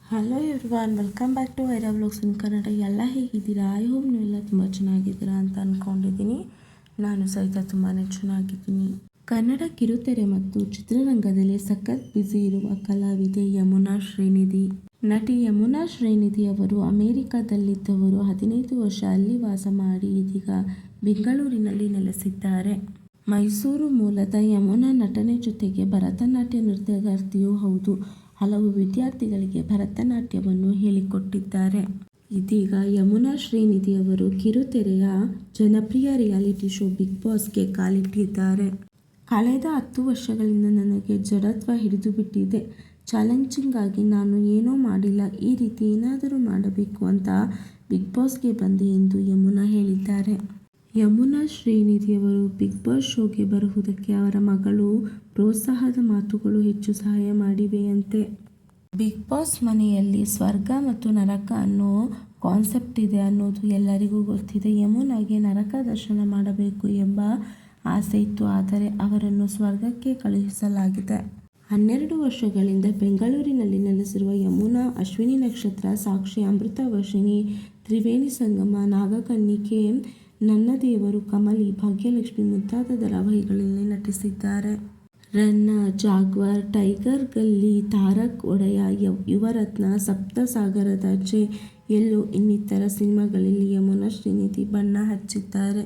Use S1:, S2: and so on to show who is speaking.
S1: Hello everyone, welcome back to Aira vlogs in Kannada. ಎಲ್ಲ ಹೇಗಿದ್ದೀರಾ? I hope ನೀವೆಲ್ಲ ತುಂಬ ಚೆನ್ನಾಗಿದ್ದೀರಾ ಅಂತ ಅಂದ್ಕೊಂಡಿದ್ದೀನಿ. ನಾನು ಸಹಿತ ತುಂಬಾ ಚೆನ್ನಾಗಿದ್ದೀನಿ. ಕನ್ನಡ ಕಿರುತೆರೆ ಮತ್ತು ಚಿತ್ರರಂಗದಲ್ಲಿ ಸಖತ್ ಬ್ಯುಸಿ ಇರುವ ಕಲಾವಿದೆ ಯಮುನಾ ಶ್ರೀನಿಧಿ. ನಟಿ ಯಮುನಾ ಶ್ರೀನಿಧಿ ಅವರು ಅಮೆರಿಕದಲ್ಲಿದ್ದವರು. 15 ವರ್ಷ ಅಲ್ಲಿ ವಾಸ ಮಾಡಿ ಇದೀಗ ಬೆಂಗಳೂರಿನಲ್ಲಿ ನೆಲೆಸಿದ್ದಾರೆ. ಮೈಸೂರು ಮೂಲದ ಯಮುನಾ ನಟನೆ ಜೊತೆಗೆ ಭರತನಾಟ್ಯ ನೃತ್ಯಗಾರ್ತಿಯೂ ಹೌದು. ಹಲವು ವಿದ್ಯಾರ್ಥಿಗಳಿಗೆ ಭರತನಾಟ್ಯವನ್ನು ಹೇಳಿಕೊಟ್ಟಿದ್ದಾರೆ. ಇದೀಗ ಯಮುನಾ ಶ್ರೀನಿಧಿ ಅವರು ಕಿರುತೆರೆಯ ಜನಪ್ರಿಯ ರಿಯಾಲಿಟಿ ಶೋ ಬಿಗ್ ಬಾಸ್ಗೆ ಕಾಲಿಟ್ಟಿದ್ದಾರೆ. ಕಳೆದ 10 ವರ್ಷಗಳಿಂದ ನನಗೆ ಜಡತ್ವ ಹಿಡಿದುಬಿಟ್ಟಿದೆ. ಚಾಲೆಂಜಿಂಗ್ ಆಗಿ ನಾನು ಏನೂ ಮಾಡಿಲ್ಲ. ಈ ರೀತಿ ಏನಾದರೂ ಮಾಡಬೇಕು ಅಂತ ಬಿಗ್ ಬಾಸ್ಗೆ ಬಂದೆ ಎಂದು ಯಮುನಾ ಹೇಳಿದ್ದಾರೆ. ಯಮುನಾ ಶ್ರೀನಿಧಿ ಅವರು ಬಿಗ್ ಬಾಸ್ ಶೋಗೆ ಬರುವುದಕ್ಕೆ ಅವರ ಮಗಳು ಪ್ರೋತ್ಸಾಹದ ಮಾತುಗಳು ಹೆಚ್ಚು ಸಹಾಯ ಮಾಡಿವೆಯಂತೆ. ಬಿಗ್ ಬಾಸ್ ಮನೆಯಲ್ಲಿ ಸ್ವರ್ಗ ಮತ್ತು ನರಕ ಅನ್ನೋ ಕಾನ್ಸೆಪ್ಟ್ ಇದೆ ಅನ್ನೋದು ಎಲ್ಲರಿಗೂ ಗೊತ್ತಿದೆ. ಯಮುನಾಗೆ ನರಕ ದರ್ಶನ ಮಾಡಬೇಕು ಎಂಬ ಆಸೆ ಇತ್ತು, ಆದರೆ ಅವರನ್ನು ಸ್ವರ್ಗಕ್ಕೆ ಕಳುಹಿಸಲಾಗಿದೆ. 12 ವರ್ಷಗಳಿಂದ ಬೆಂಗಳೂರಿನಲ್ಲಿ ನೆಲೆಸಿರುವ ಯಮುನಾ ಅಶ್ವಿನಿ ನಕ್ಷತ್ರ, ಸಾಕ್ಷಿ, ಅಮೃತ ವರ್ಷಿಣಿ, ತ್ರಿವೇಣಿ ಸಂಗಮ, ನಾಗಕನ್ನಿಕೆ, ನನ್ನ ದೇವರು, ಕಮಲಿ, ಭಾಗ್ಯಲಕ್ಷ್ಮಿ ಮುಂತಾದ ಧಾರಾವಾಹಿಗಳಲ್ಲಿ ನಟಿಸಿದ್ದಾರೆ. ರನ್ನ, ಜಾಗ್ವಾರ್, ಟೈಗರ್, ಗಲ್ಲಿ, ತಾರಕ್ ಒಡೆಯ, ಯುವರತ್ನ, ಸಪ್ತಸಾಗರದಾಚೆ, ಎಲ್ಲೋ ಇನ್ನಿತರ ಸಿನಿಮಾಗಳಲ್ಲಿ ಯಮುನಾ ಶ್ರೀನಿಧಿ ಬಣ್ಣ ಹಚ್ಚಿದ್ದಾರೆ.